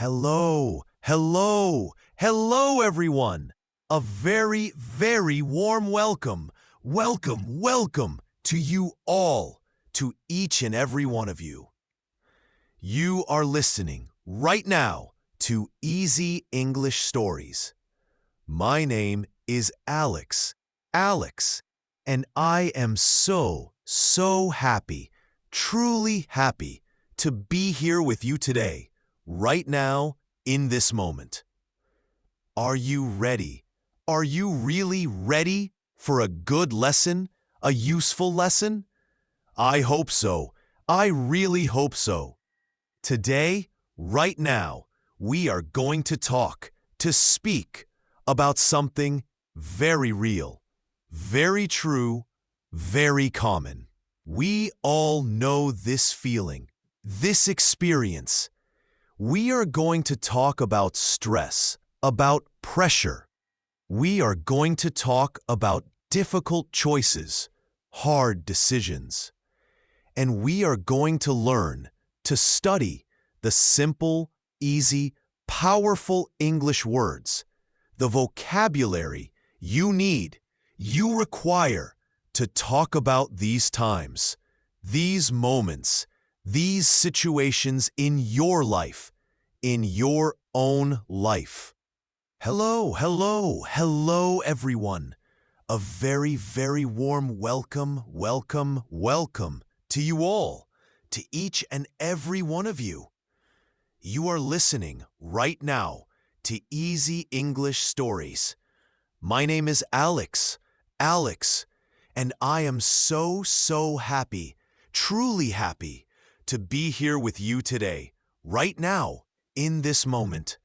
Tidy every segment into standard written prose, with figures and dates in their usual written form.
Hello, hello, hello, everyone. A very, very warm welcome to you all, to each and every one of you. You are listening right now to Easy English Stories. My name is Alex, and I am so happy, truly happy to be here with you today. Right now, in this moment. Are you ready? Are you really ready for a good lesson? A useful lesson? I hope so. I really hope so. Today, right now, we are going to speak about something very real, very true, very common. We all know this feeling, this experience. We are going to talk about stress, about pressure. We are going to talk about difficult choices, hard decisions. And we are going to learn to study the simple, easy, powerful English words, the vocabulary you need, you require to talk about these times, these moments, these situations in your life, in your own life. Hello, everyone. A very, very warm welcome to you all, to each and every one of you. You are listening right now to Easy English Stories. My name is Alex, and I am so happy, truly happy, to be here with you today, right now, in this moment.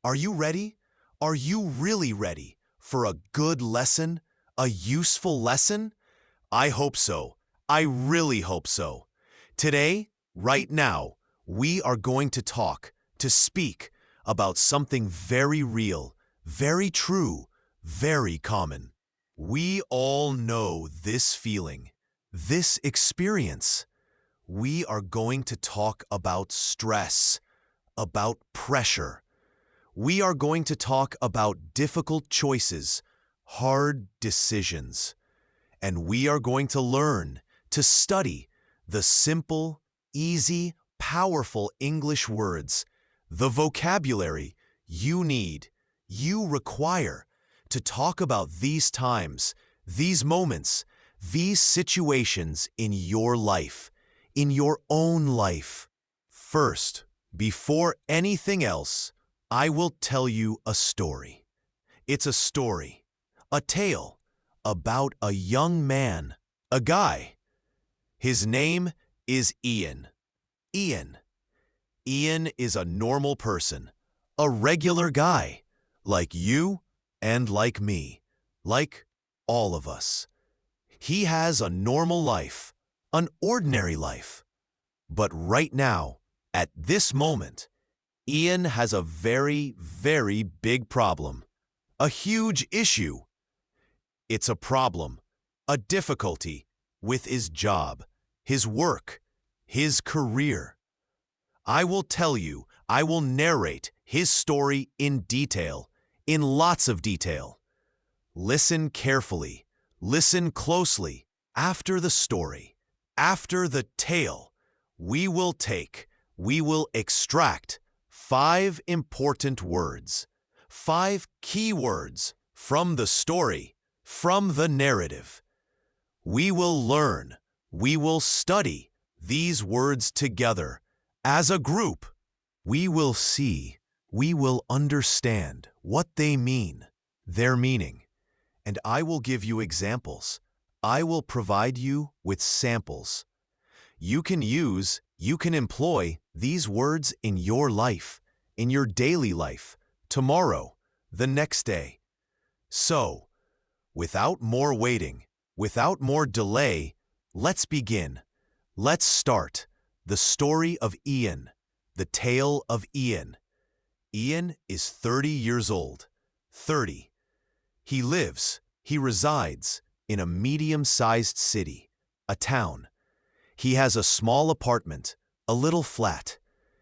Are you ready? Are you really ready for a good lesson, a useful lesson? I hope so. I really hope so. Today, right now, we are going to speak about something very real, very true, very common. We all know this feeling, this experience. We are going to talk about stress, about pressure. We are going to talk about difficult choices, hard decisions. And we are going to learn to study the simple, easy, powerful English words, the vocabulary you need, you require to talk about these times, these moments, these situations in your life, in your own life. First, before anything else, I will tell you a story. It's a story, a tale, about a young man, a guy. His name is Ian. Ian is a normal person, a regular guy, like you and like me, like all of us. He has a normal life, an ordinary life. But right now, at this moment, Ian has a very, very big problem, a huge issue. It's a problem, a difficulty with his job, his work, his career. I will tell you, I will narrate his story in detail, in lots of detail. Listen carefully, listen closely. After the story, after the tale, we will extract 5 important words, 5 key words from the story, from the narrative. We will learn, we will study these words together as a group. We will see, we will understand what they mean, their meaning. And I will give you examples. I will provide you with samples. You can employ these words in your life, in your daily life, tomorrow, the next day. So, without more waiting, without more delay, let's begin. Let's start the story of Ian, the tale of Ian. Ian is 30 years old. 30. He resides in a medium-sized city, a town. He has a small apartment, a little flat.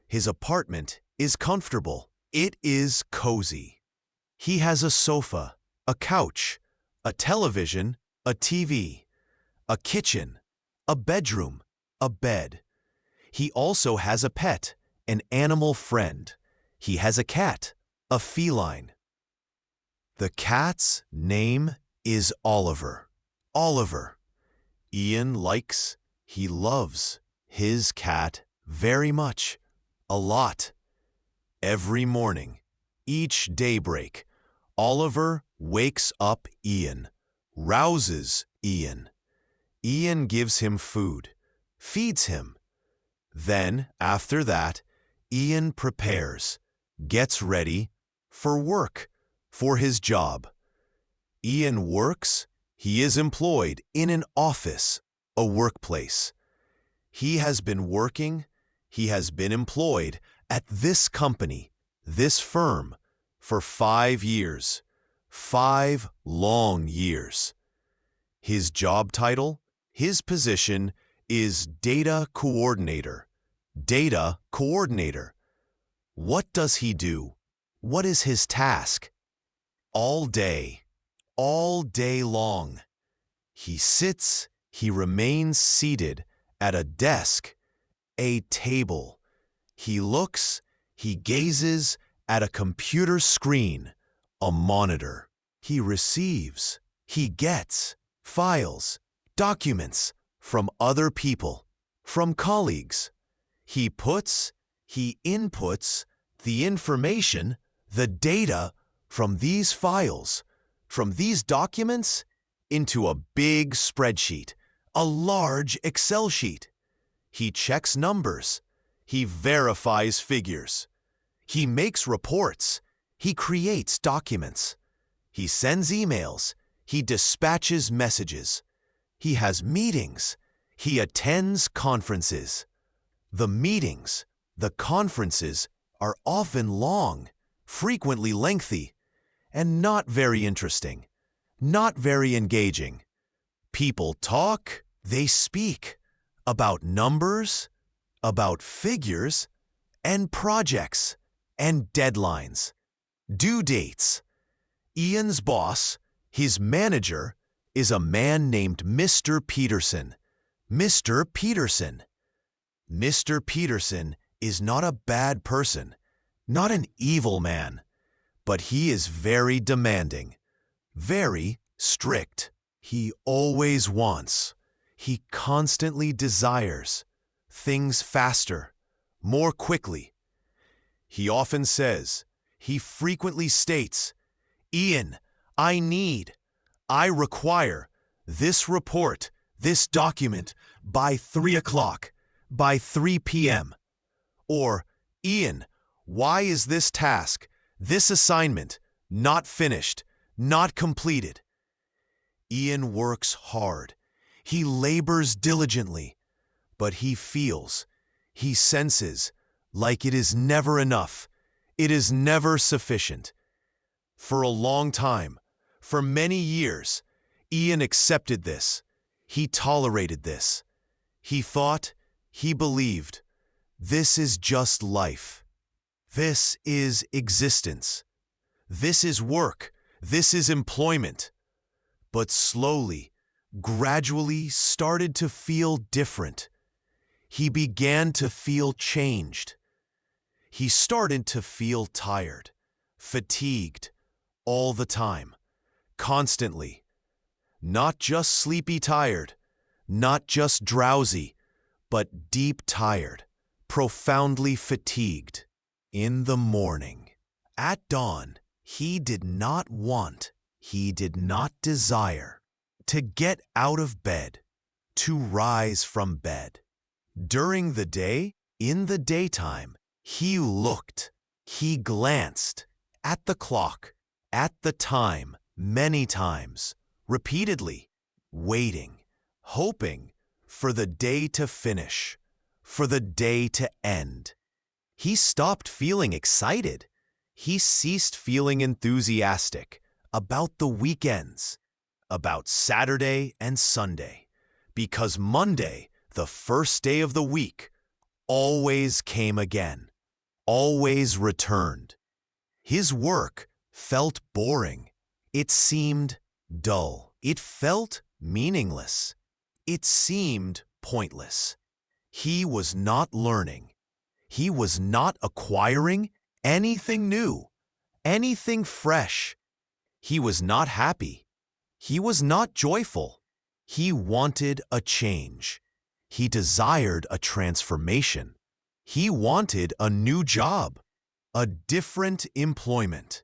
His apartment is comfortable. It is cozy. He has a sofa, a couch, a television, a TV, a kitchen, a bedroom, a bed. He also has a pet, an animal friend. He has a cat, a feline. The cat's name is Oliver. Oliver. Ian likes, he loves his cat very much, a lot. Every morning, each daybreak, Oliver wakes up Ian, rouses Ian. Ian gives him food, feeds him. Then, after that, Ian prepares, gets ready for work, for his job. Ian works, he is employed in an office, a workplace. He has been working, he has been employed at this company, this firm, for 5 years, 5 long years. His job title, his position is Data Coordinator. Data Coordinator. What does he do? What is his task? All day long, he sits, he remains seated at a desk, a table. He looks, he gazes at a computer screen, a monitor. He receives, he gets files, documents from other people, from colleagues. He puts, he inputs the information, the data from these files, from these documents, into a big spreadsheet, a large Excel sheet. He checks numbers. He verifies figures. He makes reports. He creates documents. He sends emails. He dispatches messages. He has meetings. He attends conferences. The meetings, the conferences are often long, frequently lengthy, and not very interesting, not very engaging. People talk, they speak about numbers, about figures, and projects, and deadlines, due dates. Ian's boss, his manager, is a man named Mr. Peterson. Mr. Peterson. Mr. Peterson is not a bad person, not an evil man, but he is very demanding, very strict. He always wants, he constantly desires things faster, more quickly. He often says, he frequently states, Ian, I require this report, this document by 3 o'clock, by 3 p.m. Or, Ian, why is this task, this assignment, not finished, not completed? Ian works hard. He labors diligently, but he feels, he senses, like it is never enough, it is never sufficient. For a long time, for many years, Ian accepted this. He tolerated this. He thought, he believed, this is just life. This is existence. This is work. This is employment. But slowly, gradually started to feel different. He began to feel changed. He started to feel tired, fatigued, all the time, constantly. Not just sleepy tired, not just drowsy, but deep tired, profoundly fatigued. In the morning, at dawn, he did not want, he did not desire to get out of bed, to rise from bed. During the day, in the daytime, he looked, he glanced at the clock, at the time, many times, repeatedly, waiting, hoping for the day to finish, for the day to end. He stopped feeling excited. He ceased feeling enthusiastic about the weekends, about Saturday and Sunday, because Monday, the first day of the week, always came again, always returned. His work felt boring. It seemed dull. It felt meaningless. It seemed pointless. He was not learning. He was not acquiring anything new, anything fresh. He was not happy. He was not joyful. He wanted a change. He desired a transformation. He wanted a new job, a different employment.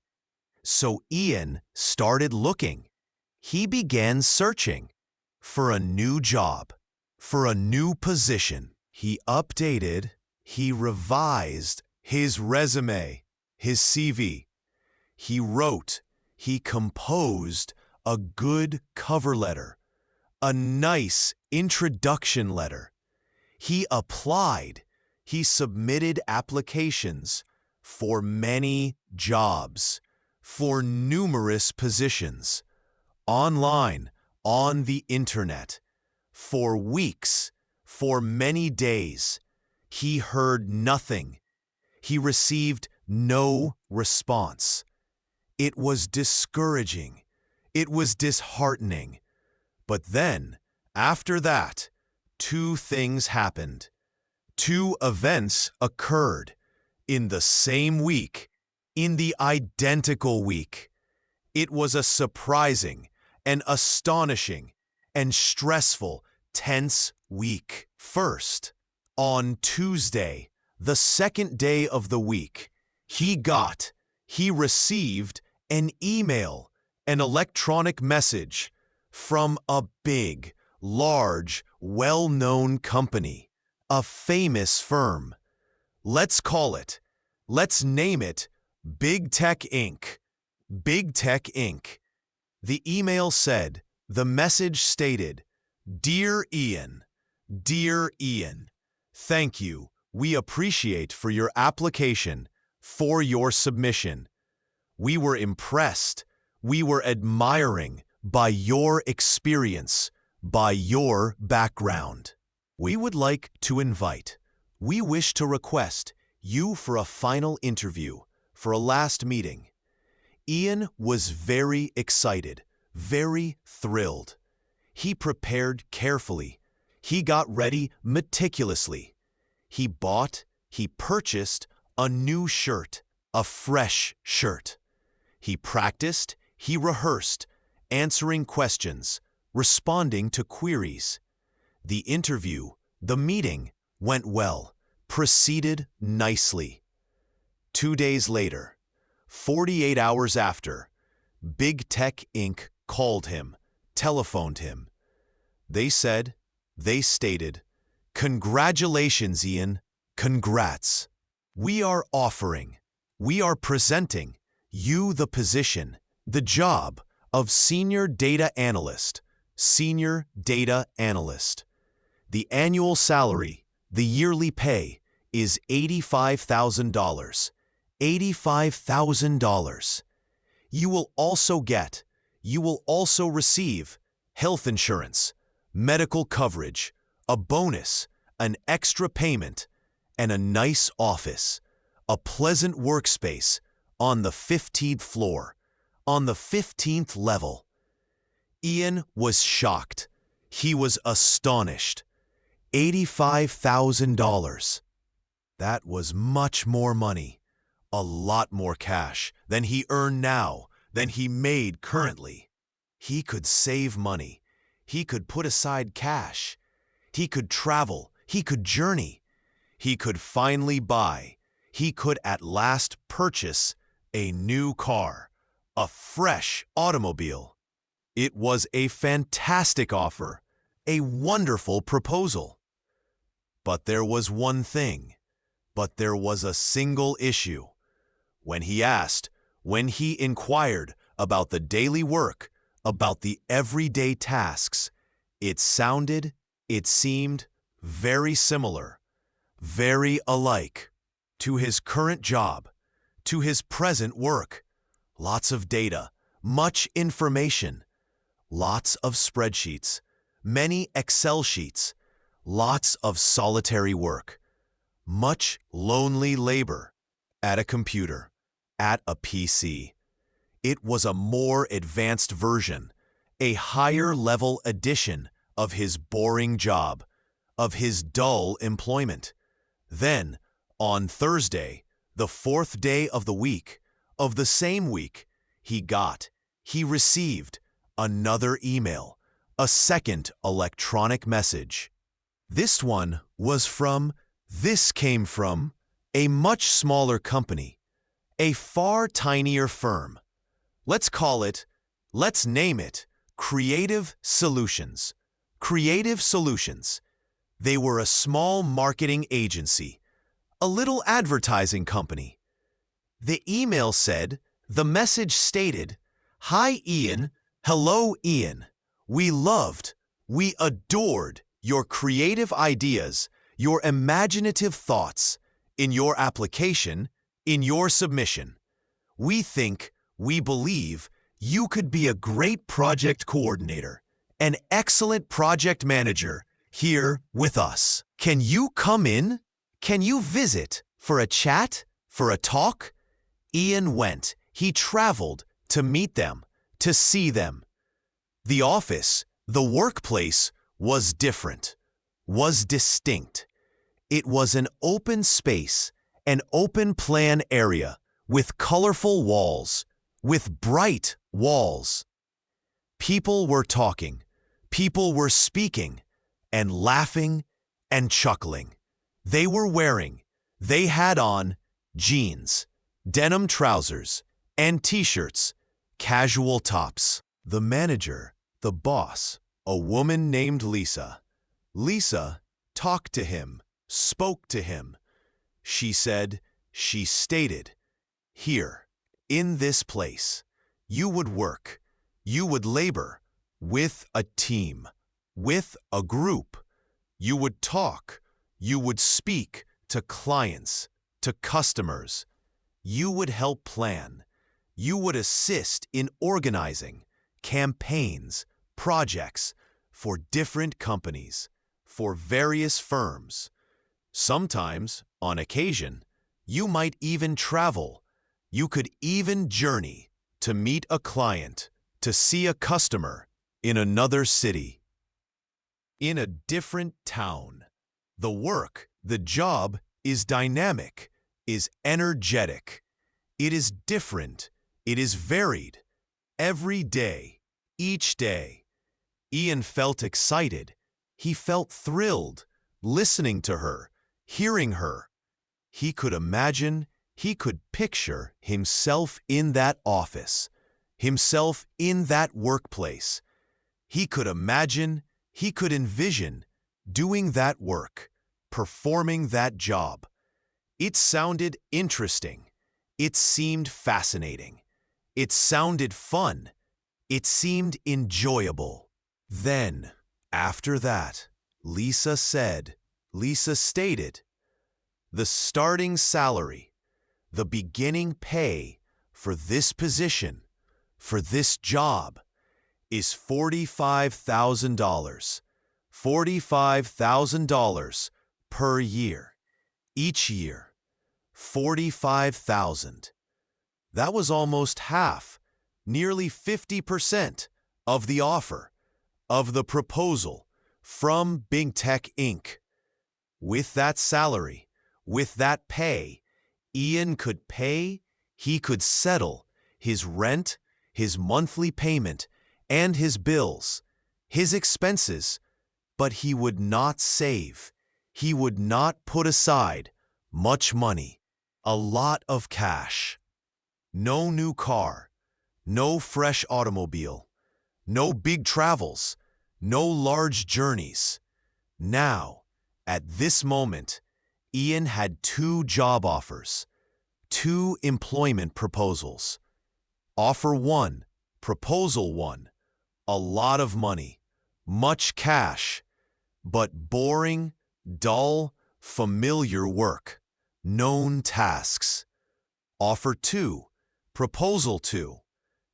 So Ian started looking. He began searching for a new job, for a new position. He updated, he revised his resume, his CV. He wrote, he composed a good cover letter, a nice introduction letter. He applied, he submitted applications for many jobs, for numerous positions, online, on the internet, for weeks, for many days. He heard nothing. He received no response. It was discouraging. It was disheartening. But then, after that, two things happened. Two events occurred in the same week, in the identical week. It was a surprising and astonishing and stressful, tense week. First, on Tuesday, the second day of the week, he received an email, an electronic message from a big, large, well-known company, a famous firm. Let's name it Big Tech Inc. Big Tech Inc. The email said, the message stated, "Dear Ian, thank you. We appreciate for your application, for your submission. We were impressed. We were admiring by your experience, by your background. We would like to we wish to request you for a final interview, for a last meeting." Ian was very excited, very thrilled. He prepared carefully. He got ready meticulously. He purchased a new shirt, a fresh shirt. He practiced, he rehearsed, answering questions, responding to queries. The interview, the meeting, went well, proceeded nicely. 2 days later, 48 hours after, Big Tech Inc. called him, telephoned him. They stated, "Congratulations, Ian, congrats. We are presenting you the position, the job of Senior Data Analyst. The annual salary, the yearly pay, is $85,000. $85,000. You will also receive health insurance, medical coverage, a bonus, an extra payment, and a nice office, a pleasant workspace on the 15th floor, on the 15th level." Ian was shocked. He was astonished. $85,000. That was much more money, a lot more cash than he earned now, than he made currently. He could save money. He could put aside cash. He could travel. He could journey. He could finally he could at last purchase a new car, a fresh automobile. It was a fantastic offer, a wonderful proposal. But there was a single issue. When he inquired about the daily work, about the everyday tasks, it seemed very similar, very alike to his current job, to his present work. Lots of data, much information, lots of spreadsheets, many Excel sheets, lots of solitary work, much lonely labor, at a computer, at a PC. It was a more advanced version, a higher-level edition of his boring job, of his dull employment. Then, on Thursday, the fourth day of the week, of the same week, he received another email, a second electronic message. This came from a much smaller company, a far tinier firm. Let's name it Creative Solutions. Creative Solutions. They were a small marketing agency, a little advertising company. The email said, the message stated, "Hi Ian, hello Ian. We adored your creative ideas, your imaginative thoughts, in your application, in your submission. We believe you could be a great project coordinator, an excellent project manager here with us. Can you come in? Can you visit for a chat, for a talk?" Ian went. He traveled to meet them, to see them. The office, the workplace, was different, was distinct. It was an open space, an open plan area with colorful walls, with bright walls. People were talking, people were speaking, and laughing and chuckling. They had on jeans, denim trousers, and t-shirts, casual tops. The manager, the boss, a woman named Lisa. Lisa talked to him, spoke to him. She stated, "Here, in this place, you would work, you would labor with a team, with a group. You would talk, you would speak to clients, to customers. You would help plan. You would assist in organizing campaigns, projects for different companies, for various firms. Sometimes, on occasion, you might even travel. You could even journey to meet a client, to see a customer in another city, in a different town. The job is dynamic, is energetic. It is different. It is varied. Every day, each day. Ian felt excited. He felt thrilled, listening to her, hearing her. He could imagine, he could picture himself in that office, himself in that workplace. He could imagine, he could envision doing that work, performing that job. It sounded interesting. It seemed fascinating. It sounded fun. It seemed enjoyable. Then, after that, Lisa stated, the starting salary, the beginning pay for this position, for this job, is $45,000. $45,000 per year. Each year. 45,000. That was almost half, nearly 50% of the offer, of the proposal from Big Tech Inc. With that salary, with that pay, Ian could pay, he could settle his rent, his monthly payment, and his bills, his expenses, but he would not save, he would not put aside much money, a lot of cash. No new car, no fresh automobile, no big travels, no large journeys. Now, at this moment, Ian had 2 job offers, 2 employment proposals. Offer 1, proposal 1, a lot of money, much cash, but boring, dull, familiar work, known tasks. Offer 2, proposal 2,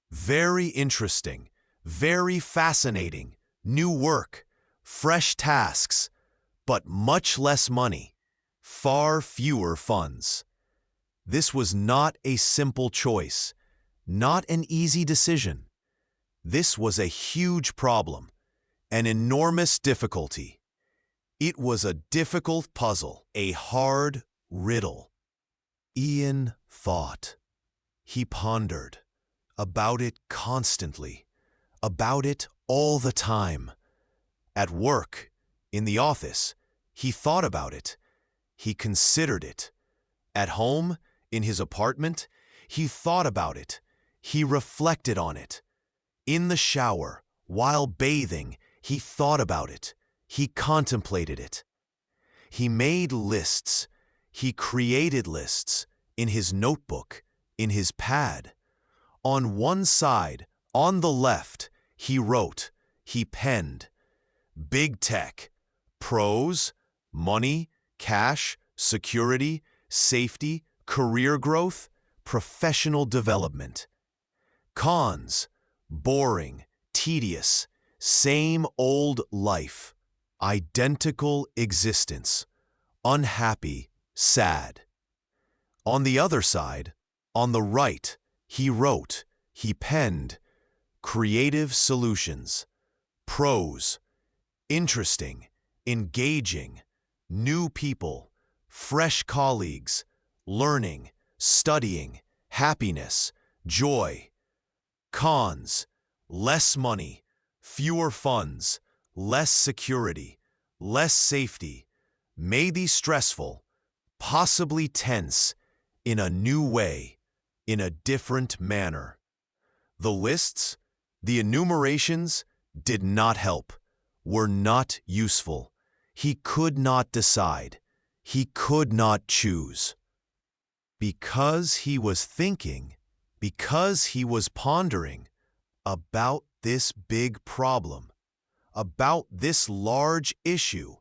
very interesting, very fascinating, new work, fresh tasks, but much less money, far fewer funds. This was not a simple choice, not an easy decision. This was a huge problem, an enormous difficulty. It was a difficult puzzle, a hard riddle. Ian thought. He pondered about it constantly, about it all the time. At work, in the office, he thought about it. He considered it. At home, in his apartment, he thought about it. He reflected on it. In the shower, while bathing, he thought about it. He contemplated it. He made lists. He created lists in his notebook, in his pad. On one side, on the left, he wrote, he penned, Big Tech, pros, money, cash, security, safety, career growth, professional development. Cons, boring, tedious, same old life, identical existence, unhappy, sad. On the other side, on the right, he wrote, he penned, creative solutions, pros, interesting, engaging, new people, fresh colleagues, learning, studying, happiness, joy. Cons, less money, fewer funds, less security, less safety, maybe stressful, possibly tense, in a new way, in a different manner. The lists, the enumerations, did not help, were not useful. He could not decide. He could not choose. Because he was thinking, because he was pondering about this big problem, about this large issue,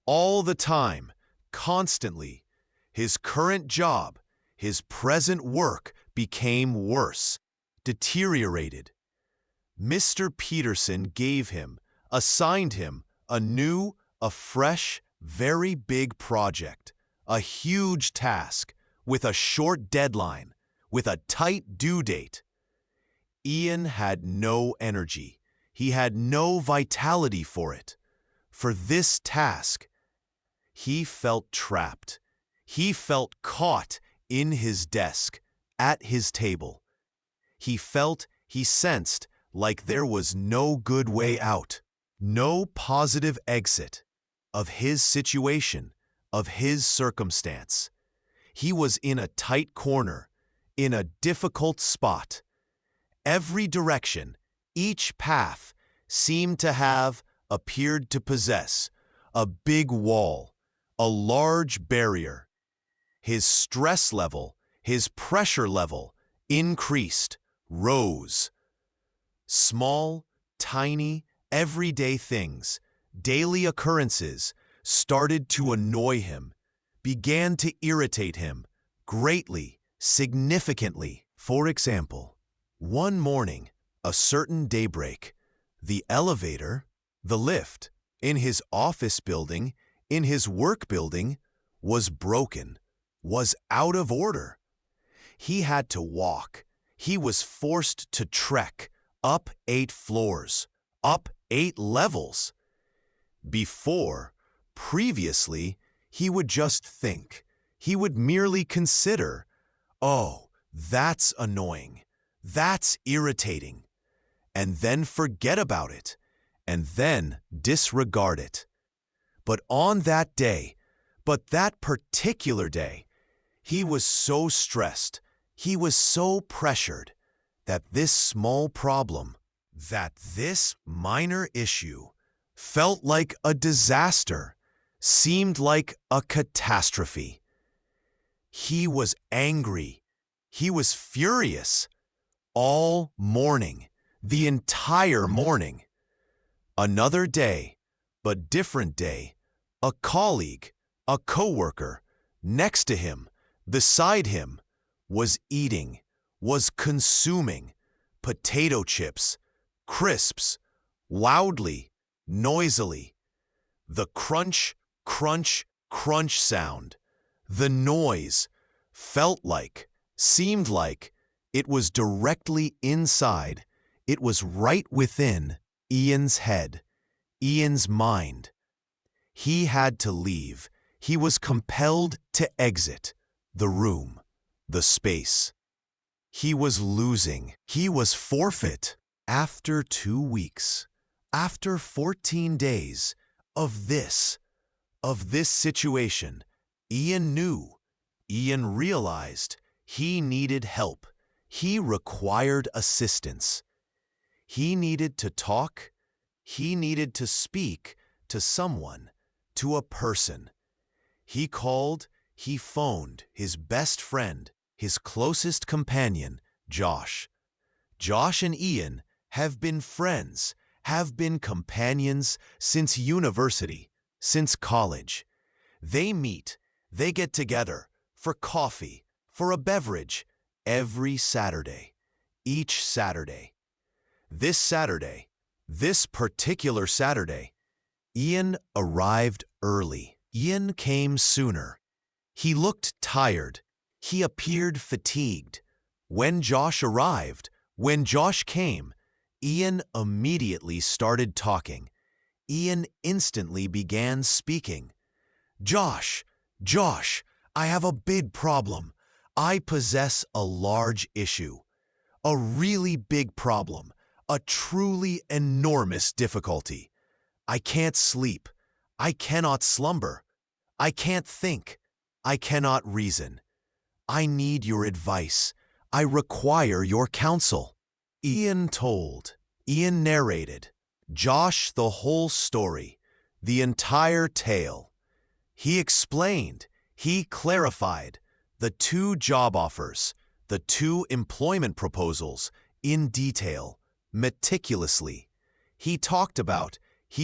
all the time, constantly, his current job, his present work became worse, deteriorated. Mr. Peterson assigned him a new, a fresh, very big project, a huge task, with a short deadline, with a tight due date. Ian had no energy. He had no vitality for it. For this task, he felt trapped. He felt caught in his desk, at his table. He sensed like there was no good way out, no positive exit of his situation, of his circumstance. He was in a tight corner, in a difficult spot. Every direction, each path, appeared to possess a big wall, a large barrier. His stress level, his pressure level increased, rose. Small, tiny, everyday things, daily occurrences, started to annoy him, began to irritate him, greatly, significantly. For example, one morning, a certain daybreak, the elevator, the lift, in his office building, in his work building, was broken, was out of order. He had to walk. He was forced to trek up 8 floors, up 8 levels. Previously, he would just think. He would merely consider, oh, that's annoying, that's irritating, and then forget about it, and then disregard it. But on that day, that particular day, he was so stressed, he was so pressured, that this small problem, that this minor issue, felt like a disaster, seemed like a catastrophe. He was angry. He was furious. All morning, the entire morning. Another day, but different day, a colleague, a coworker, next to him, beside him, was eating, was consuming potato chips, crisps, loudly, noisily. The crunch, crunch, crunch sound, the noise, felt like, seemed like, it was directly inside. It was right within Ian's head, Ian's mind. He had to leave. He was compelled to exit the room, the space. He was losing. He was forfeit. After 2 weeks, after 14 days of this situation, Ian knew, Ian realized he needed help. He required assistance. He needed to talk. He needed to speak to someone, to a person. He called, he phoned his best friend, his closest companion, Josh. Josh and Ian have been friends, have been companions since university, since college. They meet, they get together for coffee, for a beverage, every Saturday, each Saturday. This particular Saturday, Ian arrived early. Ian came sooner. He looked tired. He appeared fatigued. When Josh arrived, when Josh came, Ian immediately started talking. Ian instantly began speaking. Josh, I have a big problem. I possess a large issue. A really big problem. A truly enormous difficulty. I can't sleep. I cannot slumber. I can't think. I cannot reason. I need your advice. I require your counsel. Ian narrated, Josh the whole story, the entire tale. He explained, he clarified the 2 job offers, the 2 employment proposals in detail, meticulously. He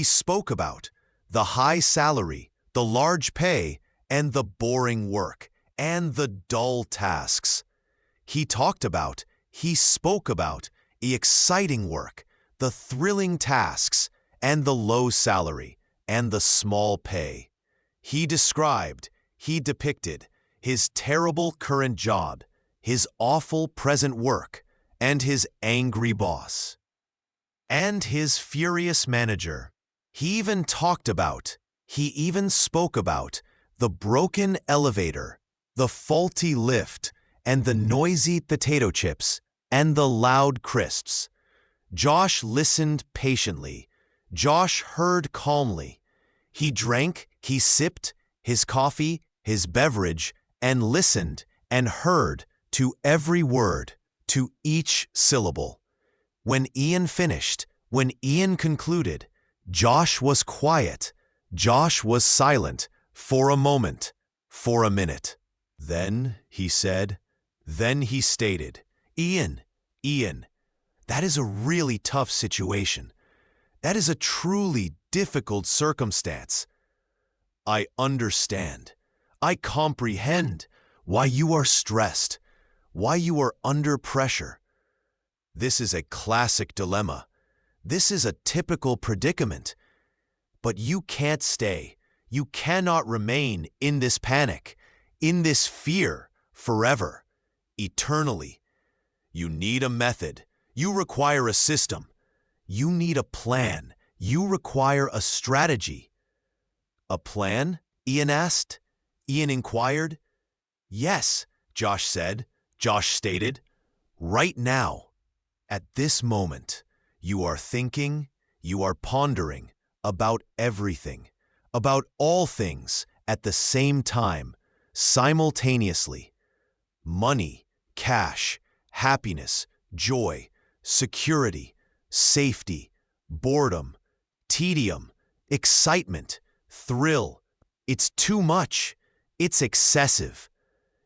spoke about the high salary, the large pay, and the boring work, and the dull tasks. He spoke about the exciting work, the thrilling tasks, and the low salary, and the small pay. He depicted his terrible current job, his awful present work, and his angry boss, and his furious manager. He even spoke about the broken elevator, the faulty lift, and the noisy potato chips, and the loud crisps. Josh listened patiently. Josh heard calmly. He drank, he sipped his coffee, his beverage, and listened and heard to every word, to each syllable. When Ian concluded, Josh was quiet. Josh was silent for a moment, for a minute. Then he stated, Ian, that is a really tough situation. That is a truly difficult circumstance. I understand. I comprehend why you are stressed, why you are under pressure. This is a classic dilemma. This is a typical predicament. But you can't stay. You cannot remain in this panic, in this fear, forever, eternally. You need a method. You require a system. You need a plan. You require a strategy. A plan? Ian asked. Ian inquired. Yes, Josh said. Josh stated. Right now, at this moment, you are thinking, you are pondering about everything, about all things at the same time, simultaneously. Money, cash, happiness, joy, security, safety, boredom, tedium, excitement, thrill. It's too much. It's excessive.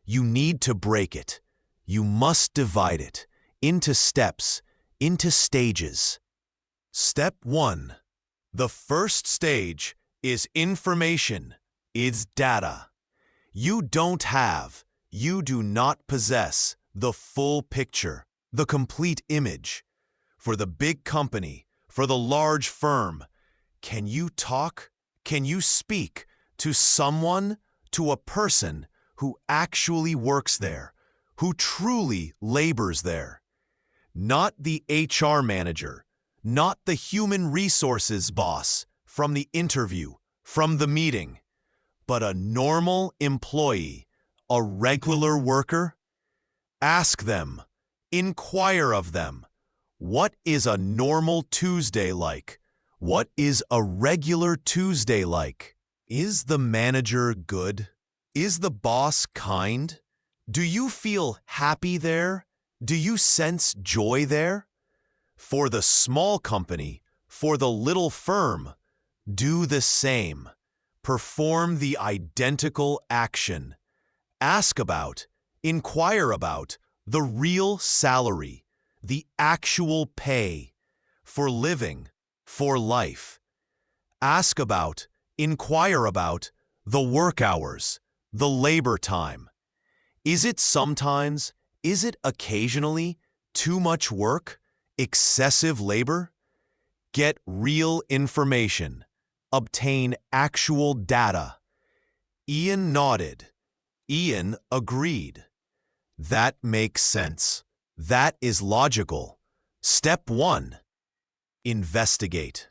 You need to break it. You must divide it into steps, into stages. Step 1. The first stage is information, is data. You do not possess the full picture, the complete image. For the big company, for the large firm, can you talk? Can you speak to someone, to a person who actually works there, who truly labors there. Not the HR manager, not the human resources boss from the interview, from the meeting, but a normal employee, a regular worker. Ask them, inquire of them, what is a normal Tuesday like? What is a regular Tuesday like? Is the manager good? Is the boss kind? Do you feel happy there? Do you sense joy there? For the small company, for the little firm, do the same. Perform the identical action. Ask about, inquire about the real salary, the actual pay, for living, for life. Ask about, inquire about the work hours, the labor time. Is it sometimes, is it occasionally too much work, excessive labor? Get real information. Obtain actual data. Ian nodded. Ian agreed. That makes sense. That is logical. Step 1. Investigate.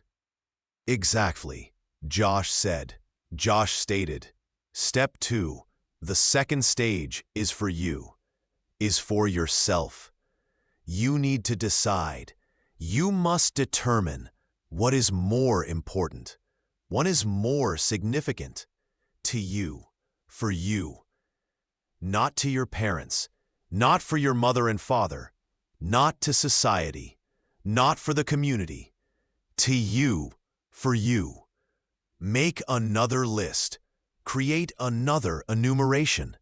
Exactly, Josh said. Josh stated. Step 2. The second stage is for you, is for yourself. You need to decide. You must determine what is more important, what is more significant to you, for you. Not to your parents, not for your mother and father, not to society, not for the community. To you, for you. Make another list. Create another enumeration.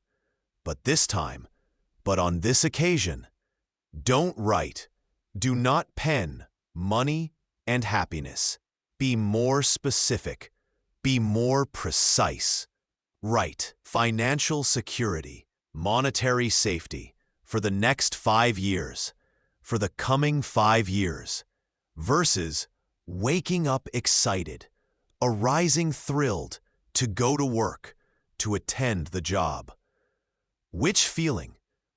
But this time, but on this occasion, don't write. Do not pen money and happiness. Be more specific. Be more precise. Write financial security, monetary safety for the next 5 years, for the coming 5 years, versus waking up excited, arising thrilled to go to work, to attend the job. Which feeling,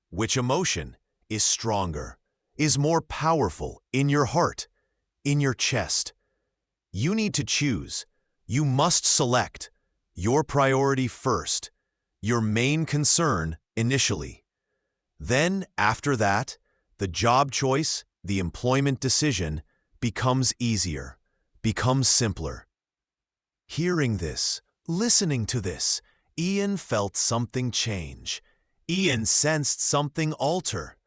which emotion is stronger, is more powerful in your heart, in your chest? You need to choose. You must select your priority first, your main concern initially. Then, after that, the job choice, the employment decision becomes easier, becomes simpler. Hearing this, listening to this, Ian felt something change. Ian sensed something alter.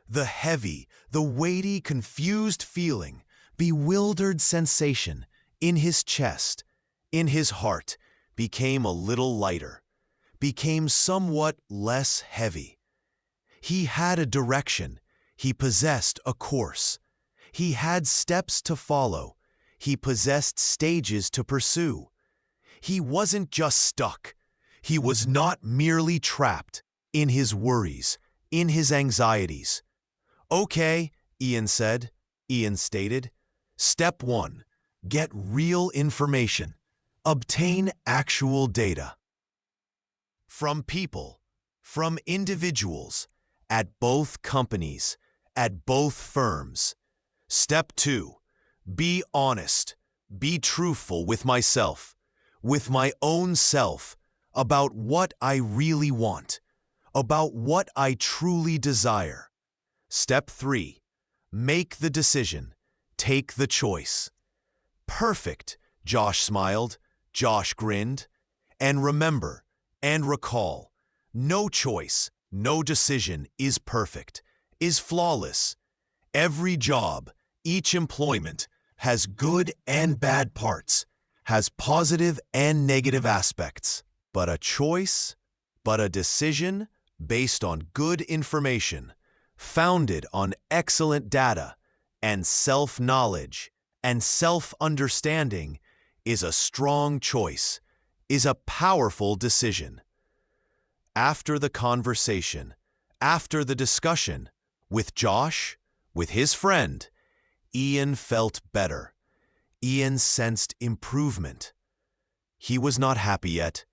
The heavy, the weighty, confused feeling, bewildered sensation in his chest, in his heart, became a little lighter, became somewhat less heavy. He had a direction. He possessed a course. He had steps to follow. He possessed stages to pursue. He wasn't just stuck. He was not merely trapped in his worries, in his anxieties. Okay, Ian said. Ian stated. Step 1. Get real information. Obtain actual data. From people, from individuals, at both companies, at both firms. Step 2. Be honest. Be truthful with myself, with my own self, about what I really want, about what I truly desire. Step 3. Make the decision. Take the choice. Perfect, Josh smiled. Josh grinned. And remember, and recall, no choice, no decision is perfect, is flawless. Every job, each employment, has good and bad parts, has positive and negative aspects. But a choice, but a decision based on good information, founded on excellent data and self-knowledge and self-understanding, is a strong choice, is a powerful decision. After the conversation, after the discussion, with Josh, with his friend, Ian felt better. Ian sensed improvement. He was not happy yet.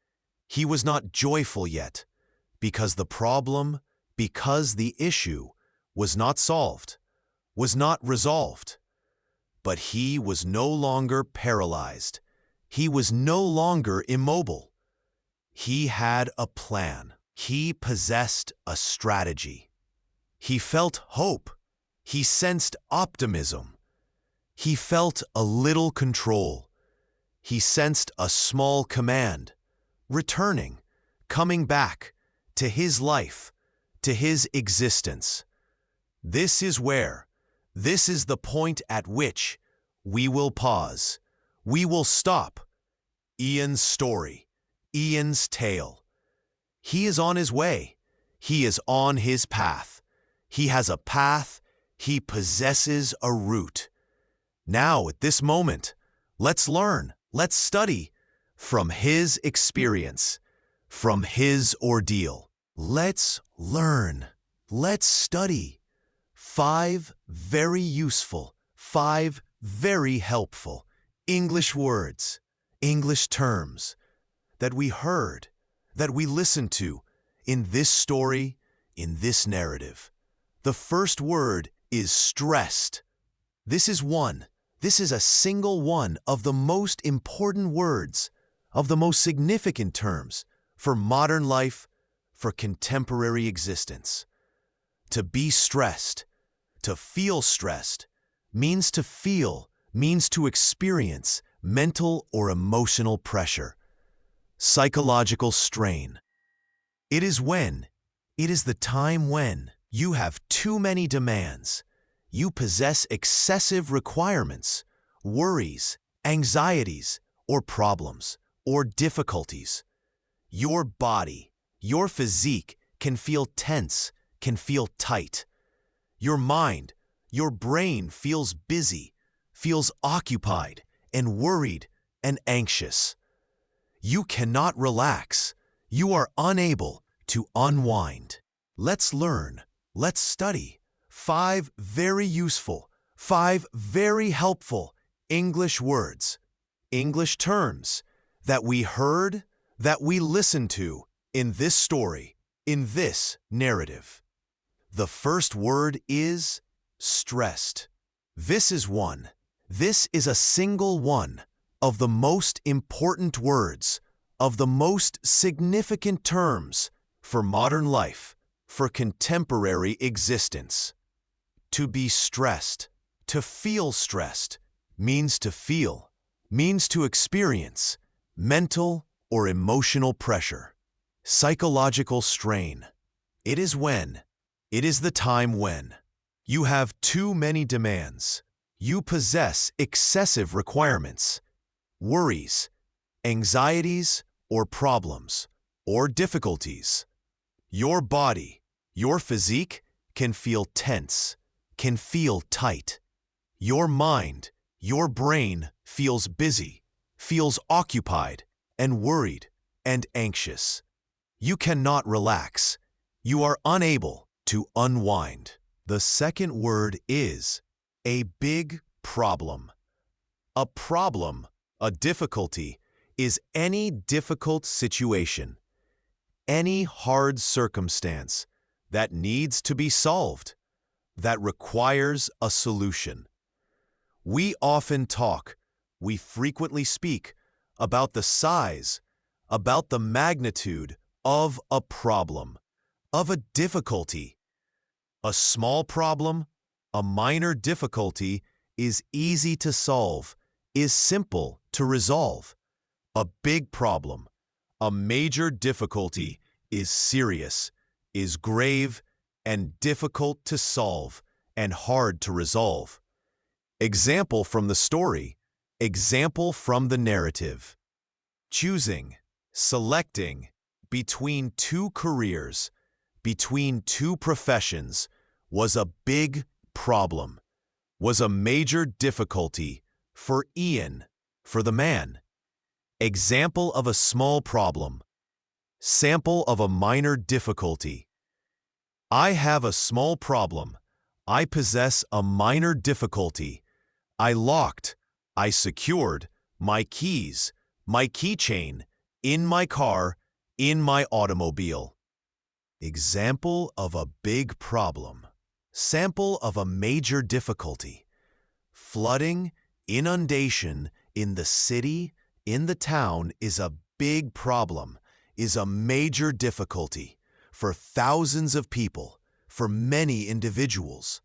He was not joyful yet, because the problem, because the issue was not solved, was not resolved. But he was no longer paralyzed. He was no longer immobile. He had a plan. He possessed a strategy. He felt hope. He sensed optimism. He felt a little control. He sensed a small command, returning, coming back to his life, to his existence. This is the point at which we will pause. We will stop. Ian's story, Ian's tale. He is on his way. He is on his path. He has a path. He possesses a route. Now, at this moment, let's learn, let's study from his experience, from his ordeal. Let's learn, let's study. 5 very useful, 5 very helpful English words, English terms that we heard, that we listened to in this story, in this narrative. The first word is stressed. This is a single one of the most important words, of the most significant terms for modern life, for contemporary existence. To be stressed, to feel stressed, means to feel, means to experience mental or emotional pressure. Psychological strain. It is the time when you have too many demands. You possess excessive requirements, worries, anxieties, or problems, or difficulties. Your body, your physique can feel tense, can feel tight. Your mind, your brain feels busy, feels occupied, and worried, and anxious. You cannot relax. You are unable to unwind. Let's learn. Let's study. 5 very useful, 5 very helpful English words, English terms that we heard, that we listened to in this story, in this narrative. The first word is stressed. This is a single one of the most important words, of the most significant terms for modern life, for contemporary existence. To be stressed, to feel stressed, means to feel, means to experience mental or emotional pressure. Psychological strain. It is the time when you have too many demands. You possess excessive requirements, worries, anxieties, or problems, or difficulties. Your body, your physique can feel tense, can feel tight. Your mind, your brain feels busy, feels occupied, and worried, and anxious. You cannot relax. You are unable to unwind. The second word is a big problem. A problem, a difficulty, is any difficult situation, any hard circumstance that needs to be solved, that requires a solution. We often talk, we frequently speak about the size, about the magnitude of a problem, of a difficulty. A small problem, a minor difficulty, is easy to solve, is simple to resolve. A big problem, a major difficulty, is serious, is grave, and difficult to solve, and hard to resolve. Example from the story, example from the narrative. Choosing, selecting, between 2 careers, between 2 professions, was a big problem, was a major difficulty for Ian, for the man. Example of a small problem. Sample of a minor difficulty. I have a small problem. I possess a minor difficulty. I locked, I secured my keys, my keychain, in my car, in my automobile. Example of a big problem. Sample of a major difficulty. Flooding, inundation in the city, in the town is a big problem, is a major difficulty for thousands of people, for many individuals.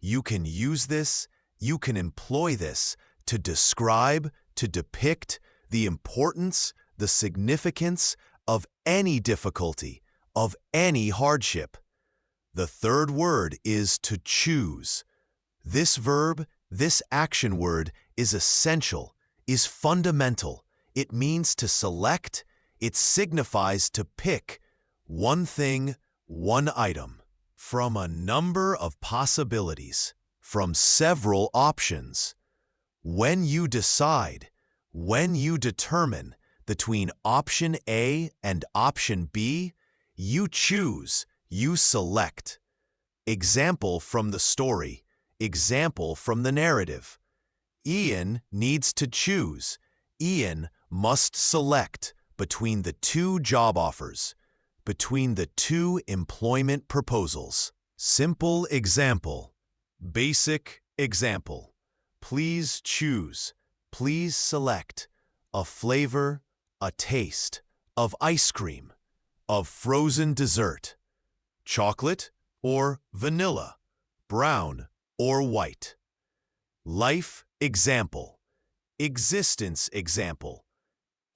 You can use this, you can employ this to describe, to depict the importance, the significance of any difficulty, of any hardship. The third word is to choose. This verb, this action word, is essential, is fundamental. It means to select, it signifies to pick one thing, one item, from a number of possibilities, from several options. When you decide, when you determine between option A and option B, you choose, you select. Example from the story, example from the narrative. Ian needs to choose. Ian must select between the two job offers, between the two employment proposals. Simple example, basic example. Please choose, please select a flavor, a taste of ice cream, of frozen dessert, chocolate or vanilla, brown or white. Life example, existence example.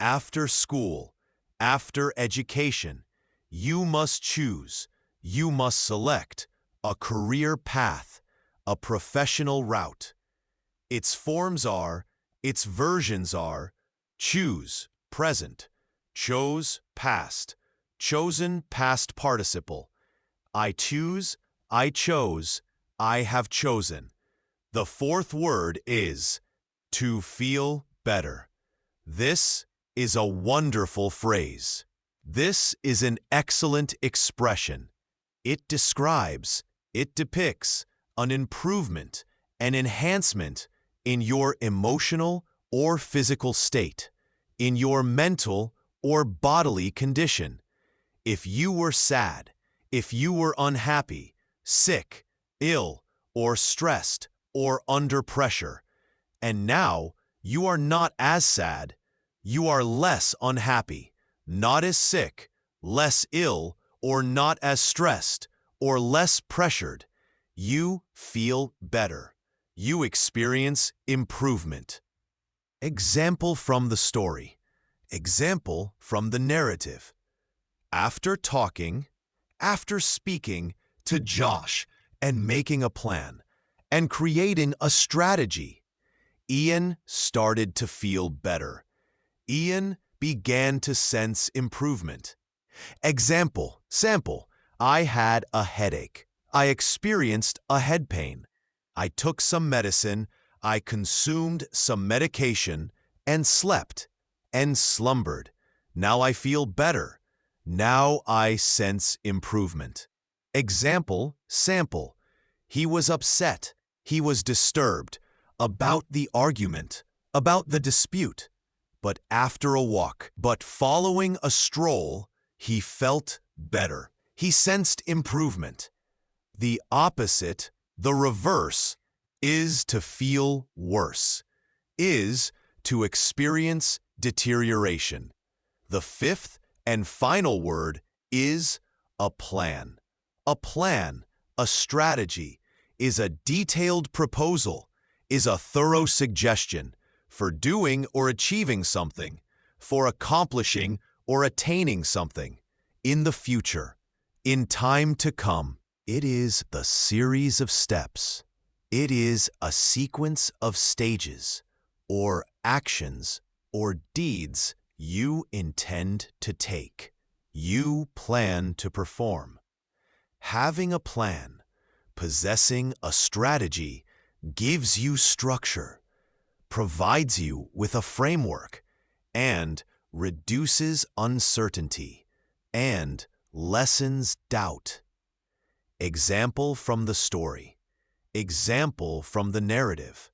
After school, after education, you must choose, you must select a career path, a professional route. Its forms are, its versions are, choose, present, chose, past, chosen, past participle. I choose, I chose, I have chosen. The fourth word is to feel better. This is a wonderful phrase. This is an excellent expression. It describes, it depicts an improvement, an enhancement in your emotional or physical state, in your mental or bodily condition. If you were sad, if you were unhappy, sick, ill, or stressed, or under pressure, and now you are not as sad, you are less unhappy, not as sick, less ill, or not as stressed, or less pressured, you feel better. You experience improvement. Example from the story. Example from the narrative. After talking, after speaking to Josh and making a plan and creating a strategy, Ian started to feel better. Ian began to sense improvement. Example, sample, I had a headache. I experienced a head pain. I took some medicine, I consumed some medication, and slept, and slumbered. Now I feel better. Now I sense improvement. Example, sample, he was upset, he was disturbed about the argument, about the dispute. But after a walk, but following a stroll, he felt better. He sensed improvement. The opposite, the reverse, is to feel worse, is to experience deterioration. The fifth and final word is a plan. A plan, a strategy, is a detailed proposal, is a thorough suggestion for doing or achieving something, for accomplishing or attaining something in the future, in time to come. It is the series of steps. It is a sequence of stages or actions or deeds you intend to take, you plan to perform. Having a plan, possessing a strategy, gives you structure, provides you with a framework, and reduces uncertainty and lessens doubt. Example from the story. Example from the narrative.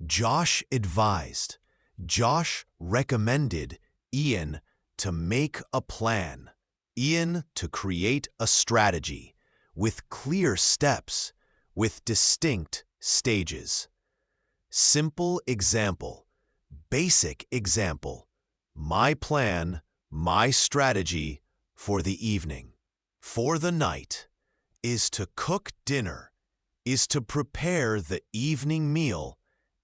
Josh advised, Josh recommended Ian to make a plan, Ian to create a strategy with clear steps, with distinct stages. Simple example, basic example, my plan, my strategy for the evening, for the night, is to cook dinner, is to prepare the evening meal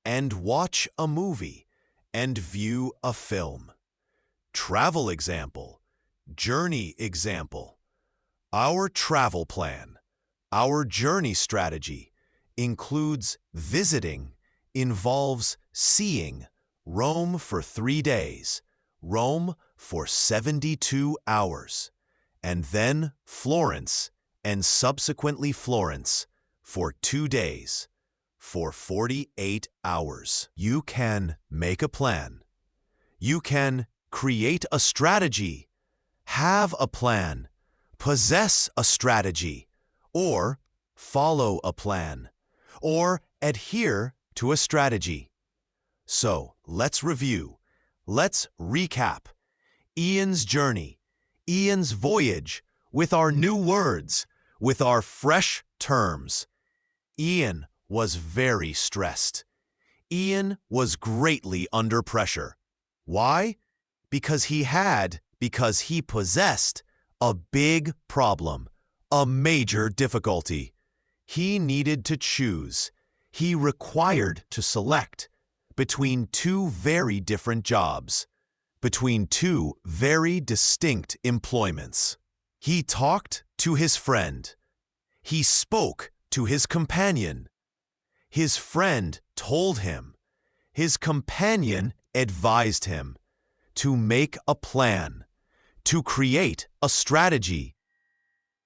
and watch a movie and view a film. Travel example, journey example. Our travel plan, our journey strategy includes visiting, involves seeing Rome for 3 days, Rome for 72 hours, and then Florence, and subsequently Florence for 2 days, for 48 hours. You can make a plan. You can create a strategy, have a plan, possess a strategy, or follow a plan, or adhere to a strategy. So let's review. Let's recap Ian's journey, Ian's voyage, with our new words, with our fresh terms. Ian was very stressed. Ian was greatly under pressure. Why? Because he possessed a big problem, a major difficulty. He needed to choose. He required to select between two very different jobs, between two very distinct employments. He talked to his friend. He spoke to his companion. His friend told him. His companion advised him to make a plan, to create a strategy.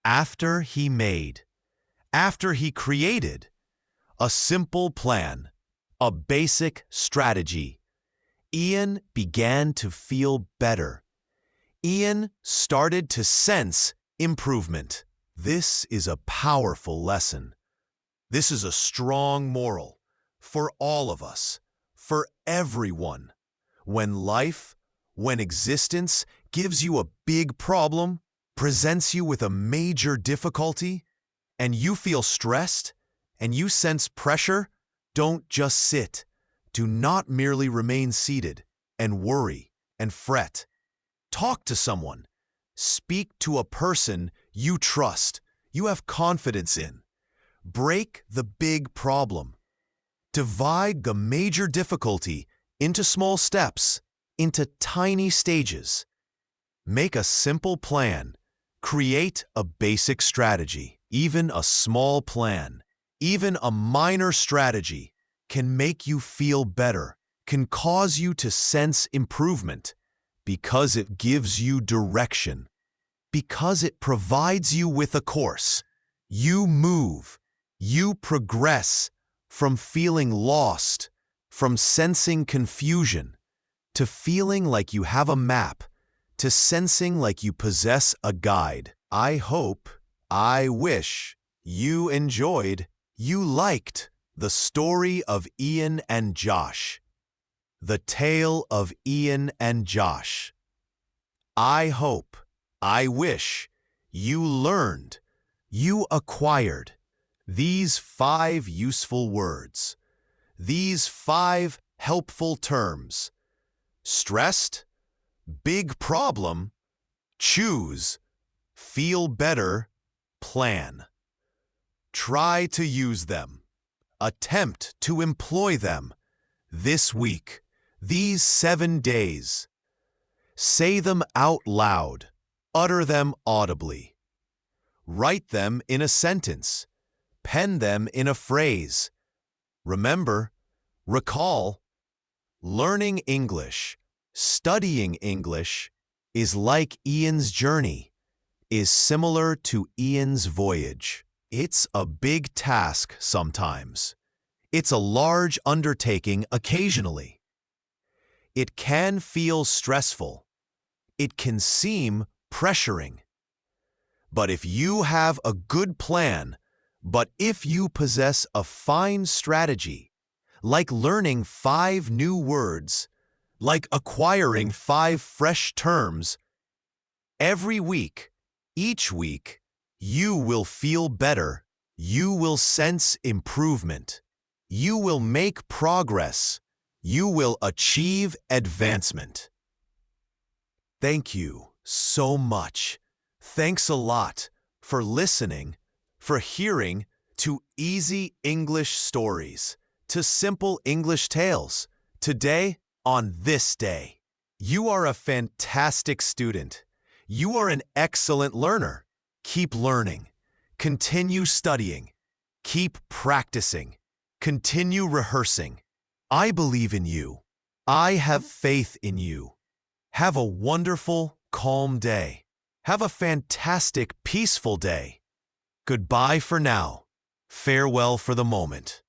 After he created a simple plan, a basic strategy, Ian began to feel better. Ian started to sense improvement. This is a powerful lesson. This is a strong moral for all of us, for everyone. When existence gives you a big problem, presents you with a major difficulty, and you feel stressed, and you sense pressure, don't just sit. Do not merely remain seated and worry and fret. Talk to someone. Speak to a person you trust, you have confidence in. Break the big problem. Divide the major difficulty into small steps, into tiny stages. Make a simple plan. Create a basic strategy. Even a small plan, even a minor strategy can make you feel better, can cause you to sense improvement, because it gives you direction, because it provides you with a course. You move, you progress from feeling lost, from sensing confusion, to feeling like you have a map, to sensing like you possess a guide. I wish you enjoyed, you liked the story of Ian and Josh. The tale of Ian and Josh. I wish you learned, you acquired these 5 useful words, these 5 helpful terms. Stressed, big problem, choose, feel better, plan. Try to use them. Attempt to employ them this week, these 7 days. Say them out loud. Utter them audibly. Write them in a sentence. Pen them in a phrase. Remember, recall, learning English, studying English is like Ian's journey, is similar to Ian's voyage. It's a big task sometimes. It's a large undertaking occasionally. It can feel stressful. It can seem pressuring. But if you have a good plan, but if you possess a fine strategy, like learning 5 new words, like acquiring 5 fresh terms, every week Each week, you will feel better. You will sense improvement. You will make progress. You will achieve advancement. Thank you so much. Thanks a lot for listening, for hearing to Easy English Stories, to Simple English Tales. Today, on this day, you are a fantastic student. You are an excellent learner. Keep learning. Continue studying. Keep practicing. Continue rehearsing. I believe in you. I have faith in you. Have a wonderful, calm day. Have a fantastic, peaceful day. Goodbye for now. Farewell for the moment.